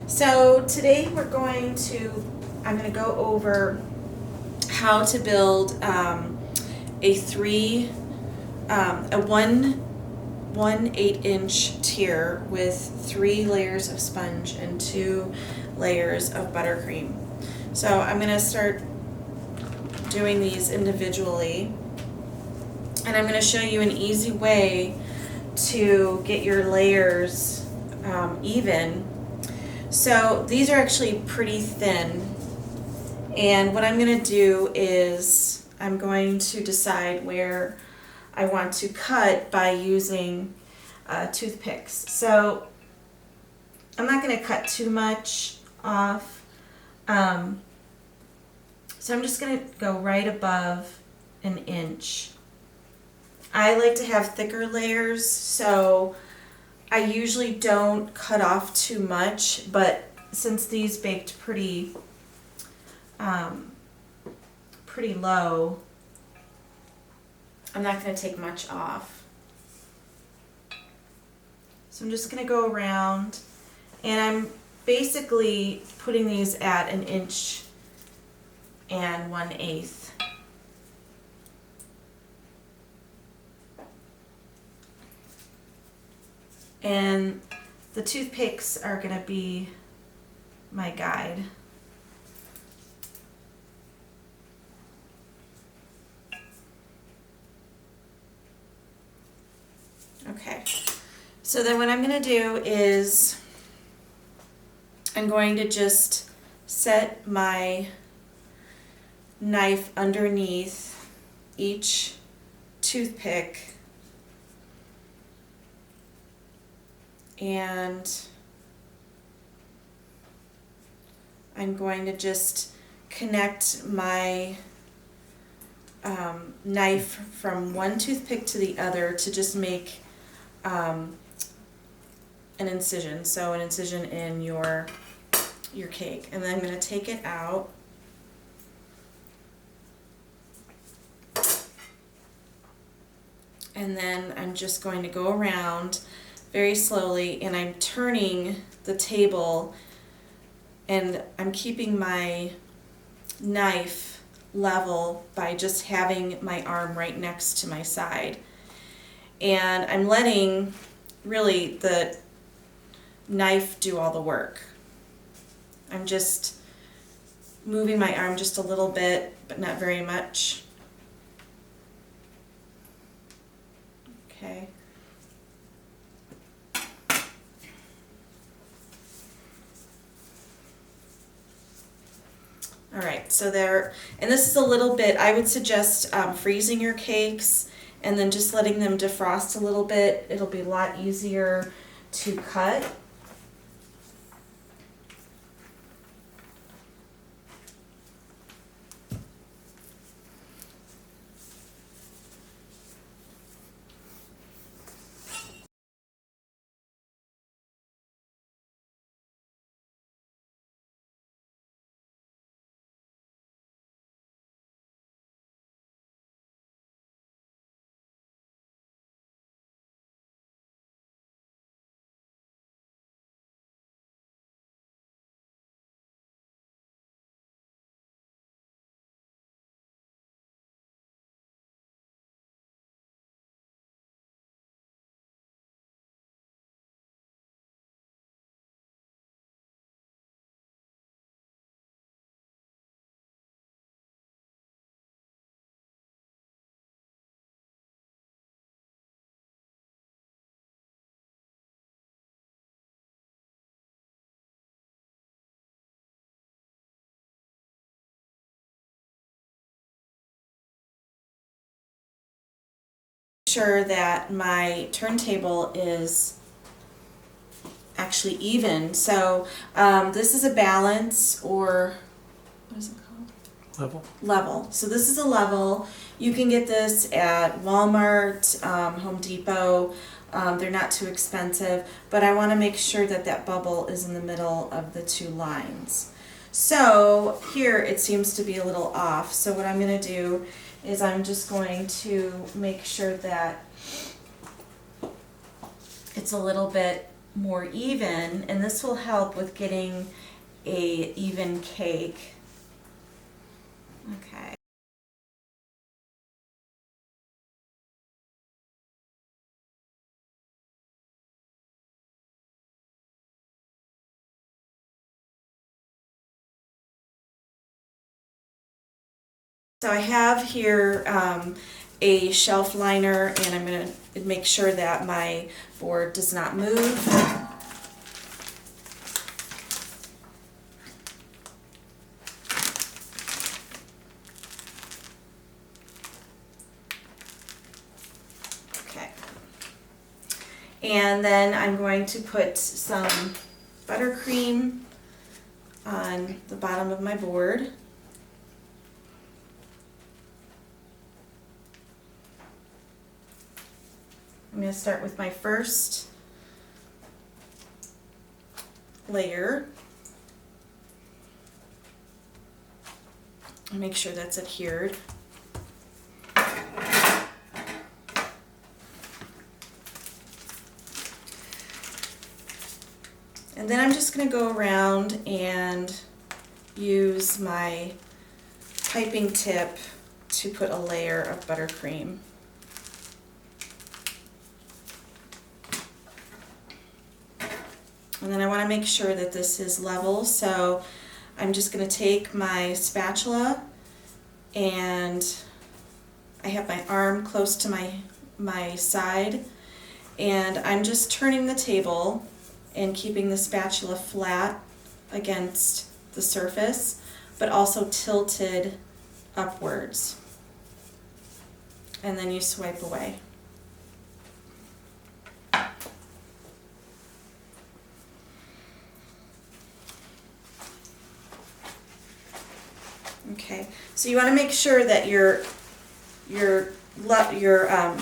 So today I'm going to go over how to build a 1/8" tier with 3 layers of sponge and 2 layers of buttercream. So I'm going to start doing these individually, and I'm going to show you an easy way to get your layers even. So these are actually pretty thin, and what I'm going to do is I'm going to decide where I want to cut by using toothpicks. So I'm not going to cut too much off. So I'm just going to go right above an inch. I like to have thicker layers, so I usually don't cut off too much, but since these baked pretty low, I'm not going to take much off. So I'm just going to go around, and I'm basically putting these at 1 1/8 inches. And the toothpicks are going to be my guide. Okay, so then what I'm going to do is I'm going to just set my knife underneath each toothpick, and I'm going to just connect my knife from one toothpick to the other to just make an incision. So an incision in your cake, and then I'm going to take it out. And then I'm just going to go around very slowly, and I'm turning the table, and I'm keeping my knife level by just having my arm right next to my side. And I'm letting really the knife do all the work. I'm just moving my arm just a little bit, but not very much. Okay. All right, so there, and this is a little bit, I would suggest freezing your cakes and then just letting them defrost a little bit. It'll be a lot easier to cut. Sure that my turntable is actually even. So this is a balance, or what is it called? Level. So this is a level. You can get this at Walmart, Home Depot. They're not too expensive, but I want to make sure that that bubble is in the middle of the 2 lines. So here it seems to be a little off. So what I'm going to do is I'm just going to make sure that it's a little bit more even, and this will help with getting a even cake. Okay. So I have here a shelf liner, and I'm going to make sure that my board does not move. Okay. And then I'm going to put some buttercream on the bottom of my board. I'm going to start with my first layer. Make sure that's adhered. And then I'm just going to go around and use my piping tip to put a layer of buttercream. And then I want to make sure that this is level, so I'm just going to take my spatula, and I have my arm close to my side, and I'm just turning the table and keeping the spatula flat against the surface, but also tilted upwards. And then you swipe away. Okay, so you want to make sure that your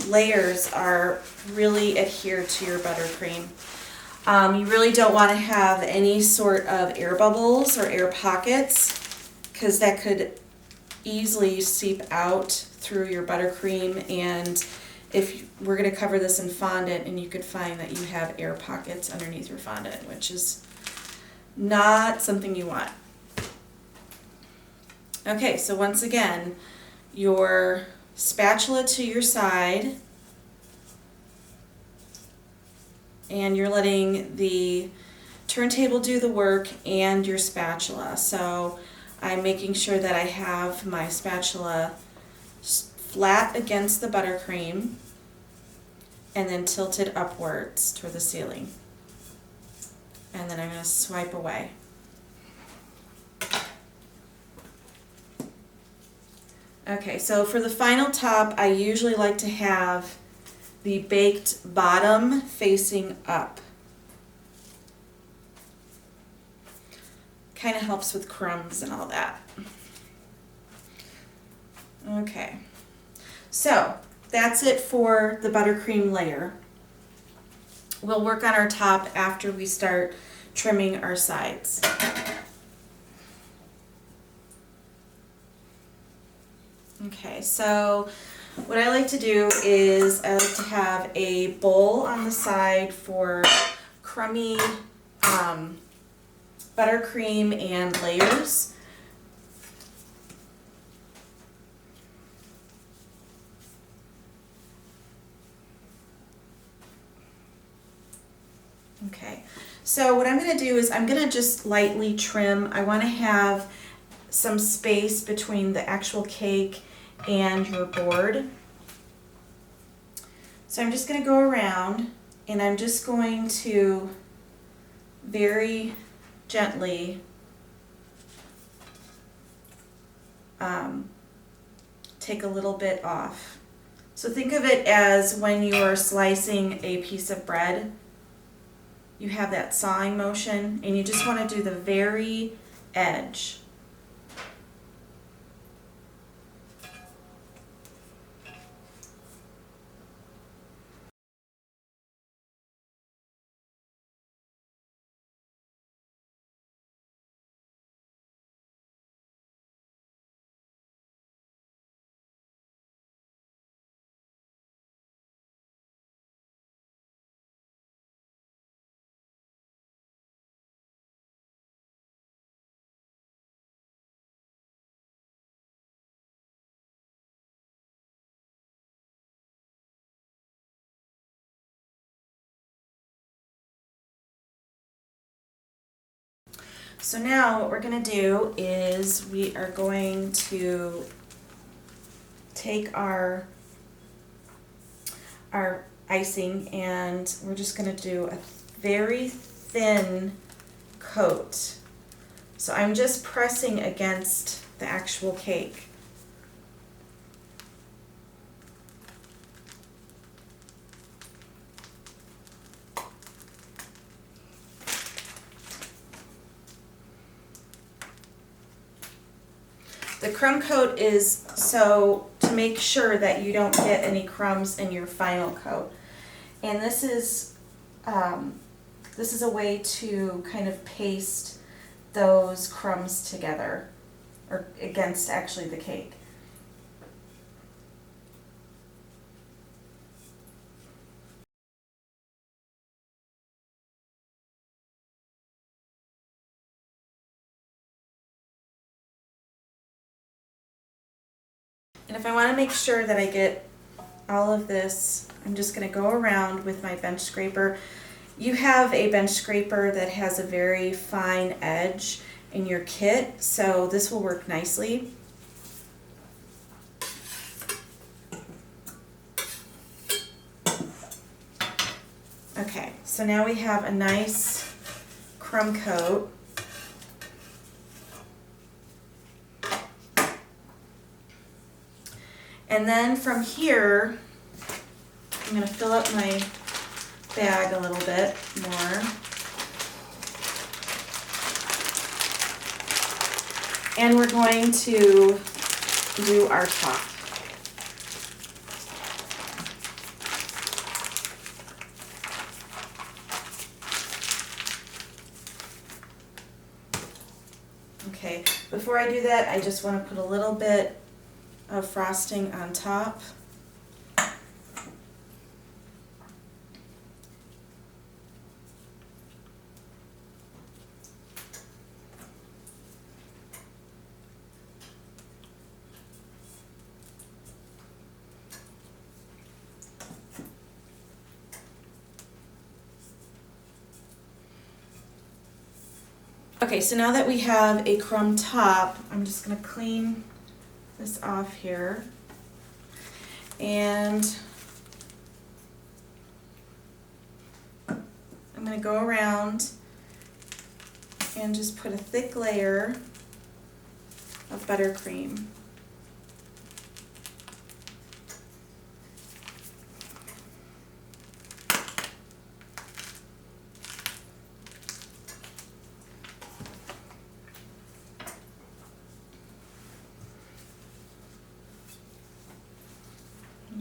layers are really adhered to your buttercream. You really don't want to have any sort of air bubbles or air pockets, because that could easily seep out through your buttercream, and if we're going to cover this in fondant, and you could find that you have air pockets underneath your fondant, which is not something you want. Okay, so once again, your spatula to your side, and you're letting the turntable do the work and your spatula. So I'm making sure that I have my spatula flat against the buttercream and then tilted upwards toward the ceiling. And then I'm going to swipe away. Okay, so for the final top, I usually like to have the baked bottom facing up. Kind of helps with crumbs and all that. Okay, so that's it for the buttercream layer. We'll work on our top after we start trimming our sides. Okay, so what I like to do is I like to have a bowl on the side for crummy buttercream and layers. Okay, so what I'm going to do is I'm going to just lightly trim. I want to have some space between the actual cake and your board. So I'm just going to go around, and I'm just going to very gently take a little bit off. So think of it as when you are slicing a piece of bread. You have that sawing motion, and you just want to do the very edge. So now what we're going to do is we are going to take our icing and we're just going to do a very thin coat. So I'm just pressing against the actual cake. The crumb coat is so to make sure that you don't get any crumbs in your final coat. And this is a way to kind of paste those crumbs together, or against actually the cake. And if I want to make sure that I get all of this, I'm just going to go around with my bench scraper. You have a bench scraper that has a very fine edge in your kit, so this will work nicely. Okay, so now we have a nice crumb coat. And then from here, I'm going to fill up my bag a little bit more. And we're going to do our top. Okay, before I do that, I just want to put a little bit of frosting on top. Okay, so now that we have a crumb top, I'm just going to clean this off here. And I'm going to go around and just put a thick layer of buttercream.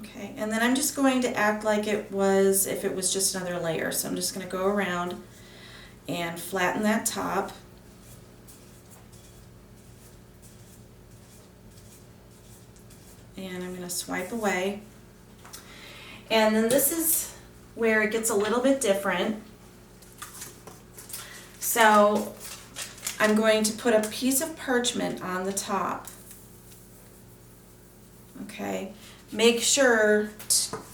Okay, and then I'm just going to act like it was, if it was just another layer. So I'm just going to go around and flatten that top. And I'm going to swipe away. And then this is where it gets a little bit different. So I'm going to put a piece of parchment on the top. Okay. Make sure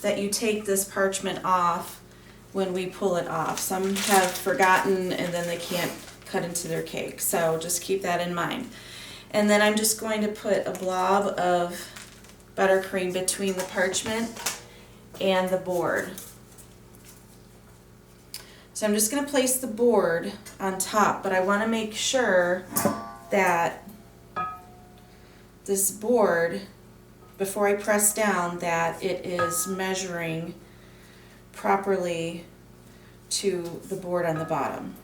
that you take this parchment off when we pull it off. Some have forgotten and then they can't cut into their cake, so just keep that in mind. And then I'm just going to put a blob of buttercream between the parchment and the board. So I'm just going to place the board on top, but I want to make sure that this board, before I press down, that it is measuring properly to the board on the bottom.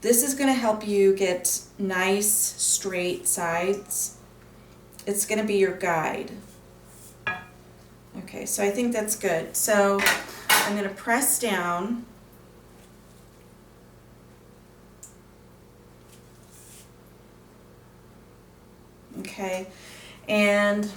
This is going to help you get nice straight sides. It's going to be your guide. Okay, so I think that's good. So I'm going to press down. Okay, and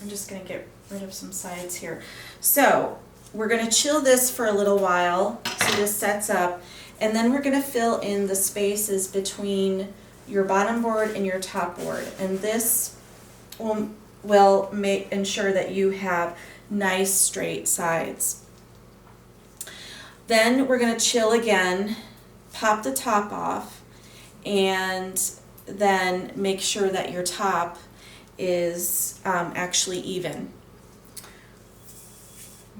I'm just going to get rid of some sides here. So we're going to chill this for a little while so this sets up, and then we're going to fill in the spaces between your bottom board and your top board. And this will ensure that you have nice straight sides. Then we're going to chill again pop the top off, and then make sure that your top is actually even.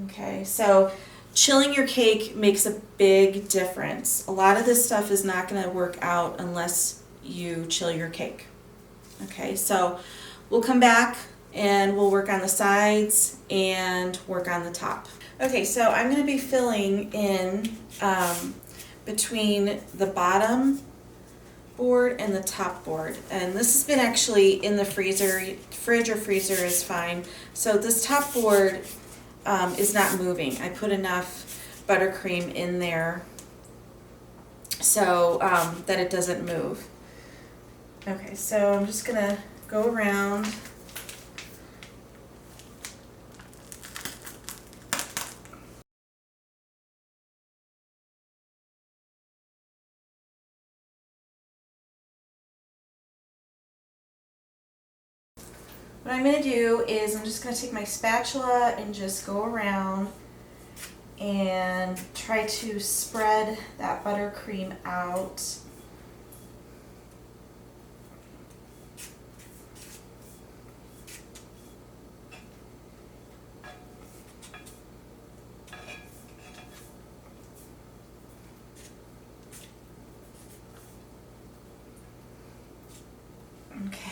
Okay, so chilling your cake makes a big difference. A lot of this stuff is not going to work out unless you chill your cake. Okay, so we'll come back and we'll work on the sides and work on the top. Okay, so I'm going to be filling in between the bottom board and the top board, and this has been actually in the freezer. Fridge or freezer is fine. So this top board is not moving. I put enough buttercream in there so that it doesn't move. Okay, so I'm just gonna go around. What I'm going to do is I'm just going to take my spatula and just go around and try to spread that buttercream out. Okay.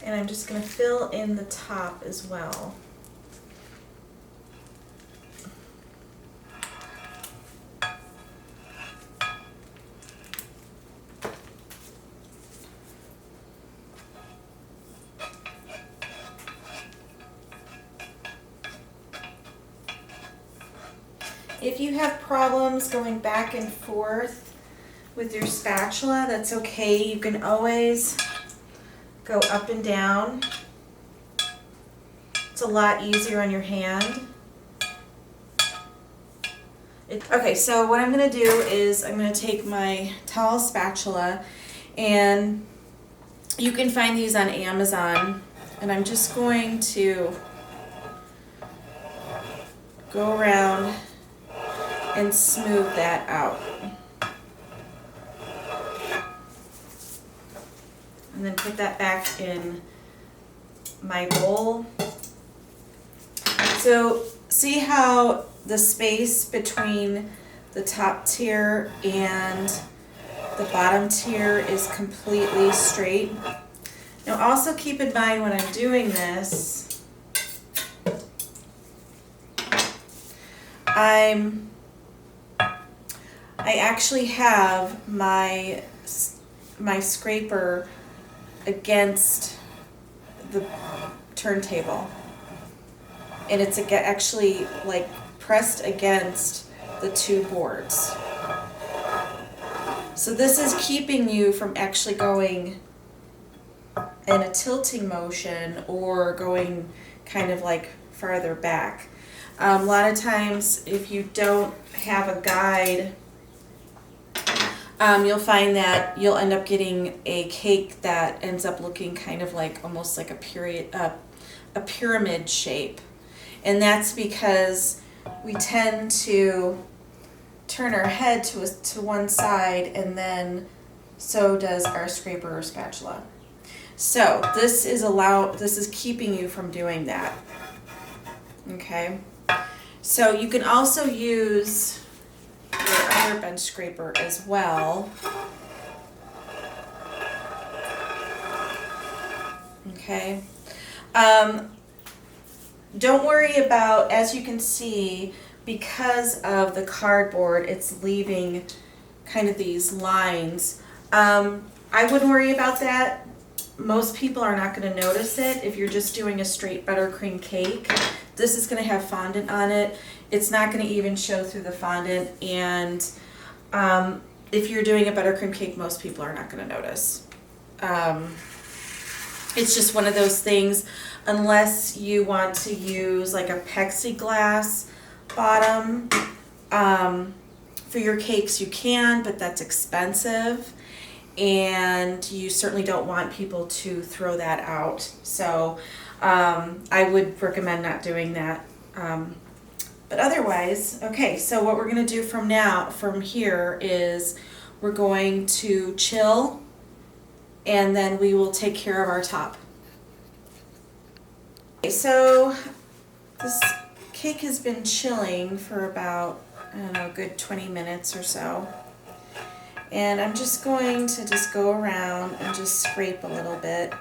And I'm just going to fill in the top as well. If you have problems going back and forth with your spatula, that's okay. You can always go up and down. It's a lot easier on your hand. Okay, so what I'm going to do is I'm going to take my towel spatula, and you can find these on Amazon, and I'm just going to go around and smooth that out. And then put that back in my bowl. So see how the space between the top tier and the bottom tier is completely straight? Now also keep in mind when I'm doing this, I actually have my scraper against the turntable, and it's actually like pressed against the two boards. So this is keeping you from actually going in a tilting motion or going kind of like farther back. A lot of times if you don't have a guide, you'll find that you'll end up getting a cake that ends up looking kind of like almost like a pyramid shape. And that's because we tend to turn our head to one side, and then so does our scraper or spatula. So this is keeping you from doing that. Okay. So you can also use your other bench scraper as well. Okay. Don't worry about, as you can see, because of the cardboard, it's leaving kind of these lines. I wouldn't worry about that. Most people are not going to notice it if you're just doing a straight buttercream cake. This is going to have fondant on it. It's not going to even show through the fondant, and if you're doing a buttercream cake, most people are not going to notice. It's just one of those things, unless you want to use like a plexiglass bottom for your cakes, you can, but that's expensive. and you certainly don't want people to throw that out. So I would recommend not doing that. But otherwise, okay, so what we're going to do from here is we're going to chill, and then we will take care of our top. Okay, so this cake has been chilling for about, I don't know, a good 20 minutes or so. And I'm just going to go around and just scrape a little bit.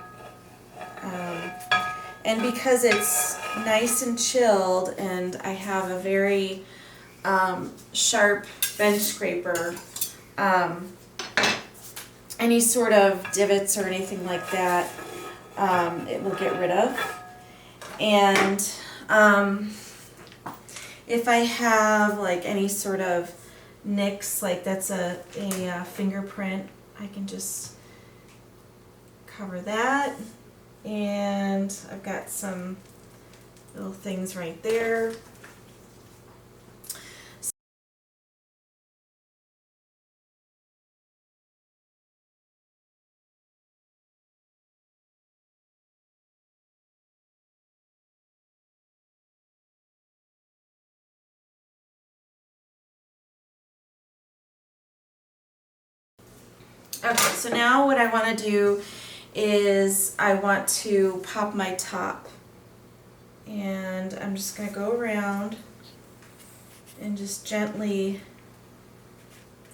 And because it's nice and chilled and I have a very sharp bench scraper, any sort of divots or anything like that, it will get rid of. And if I have like any sort of nicks, like that's a fingerprint, I can just cover that. And I've got some little things right there. Okay, so now what I want to do is I want to pop my top. And I'm just going to go around and just gently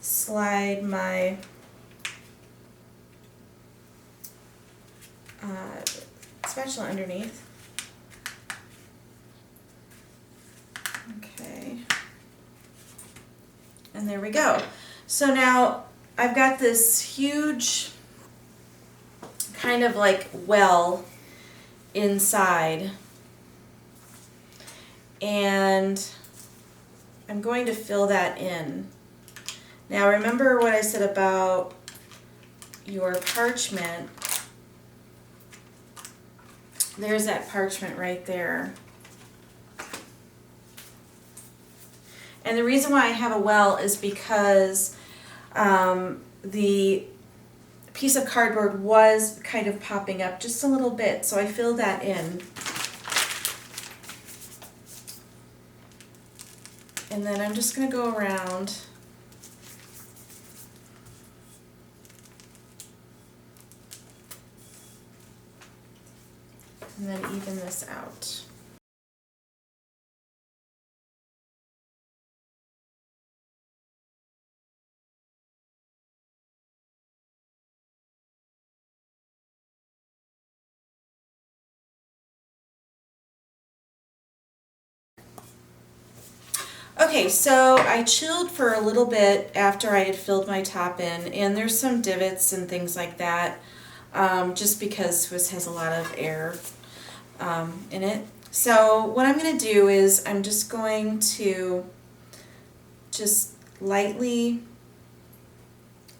slide my spatula underneath. Okay. And there we go. So now I've got this huge kind of like well inside, and I'm going to fill that in. Now remember what I said about your parchment. There's that parchment right there. And the reason why I have a well is because the piece of cardboard was kind of popping up just a little bit, so I filled that in. And then I'm just going to go around and then even this out. Okay, so I chilled for a little bit after I had filled my top in, and there's some divots and things like that, just because Swiss has a lot of air in it. So what I'm going to do is I'm just going to just lightly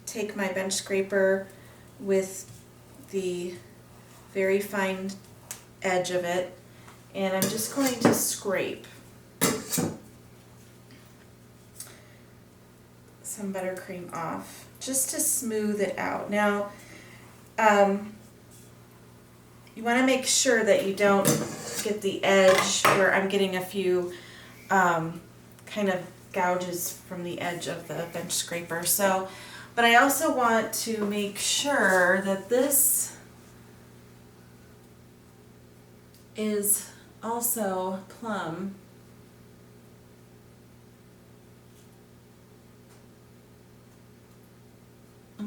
take my bench scraper with the very fine edge of it, and I'm just going to scrape some buttercream off just to smooth it out. Now, you want to make sure that you don't get the edge where I'm getting a few kind of gouges from the edge of the bench scraper. So, but I also want to make sure that this is also plumb.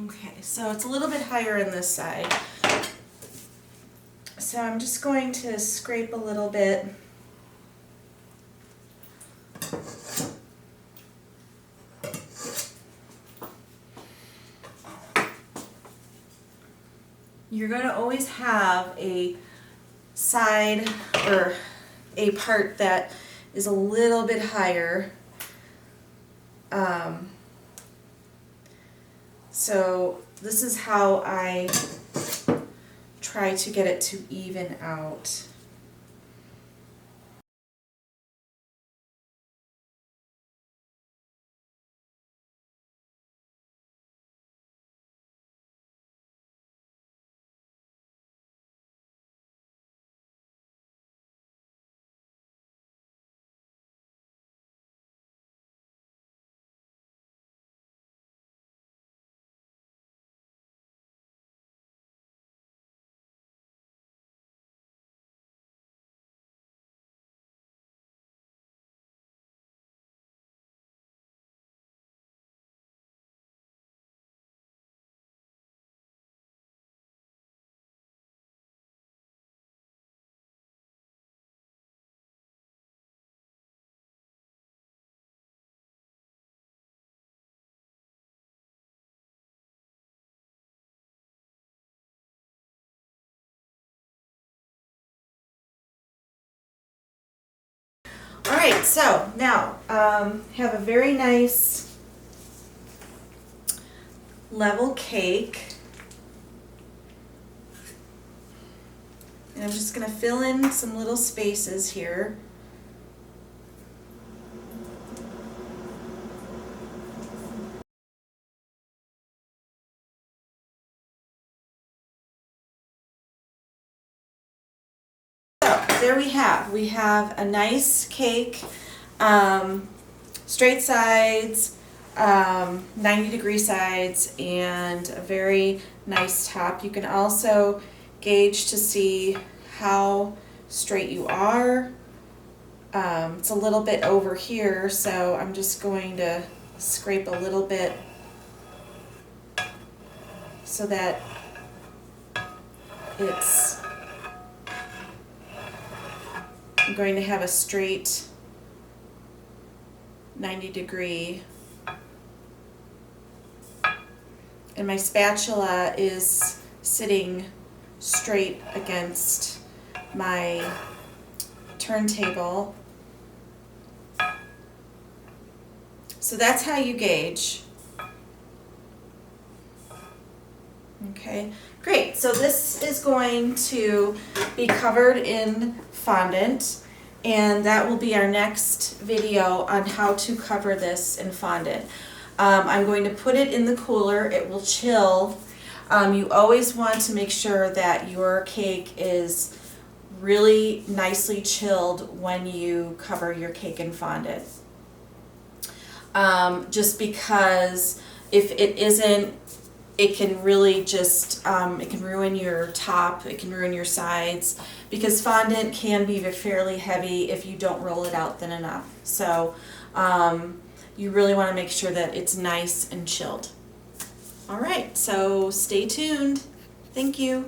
Okay, so it's a little bit higher in this side. So I'm just going to scrape a little bit. You're going to always have a side or a part that is a little bit higher. So this is how I try to get it to even out. All right, so now have a very nice level cake. And I'm just going to fill in some little spaces here. So there we have a nice cake, straight sides, 90-degree sides, and a very nice top. You can also gauge to see how straight you are. It's a little bit over here, so I'm just going to scrape a little bit so that I'm going to have a straight 90-degree, and my spatula is sitting straight against my turntable. So that's how you gauge. Okay, great. So this is going to be covered in fondant, and that will be our next video on how to cover this in fondant. I'm going to put it in the cooler. It will chill. You always want to make sure that your cake is really nicely chilled when you cover your cake in fondant. Just because if it isn't, it can really just, it can ruin your top, it can ruin your sides, because fondant can be fairly heavy if you don't roll it out thin enough. So you really want to make sure that it's nice and chilled. All right, so stay tuned. Thank you.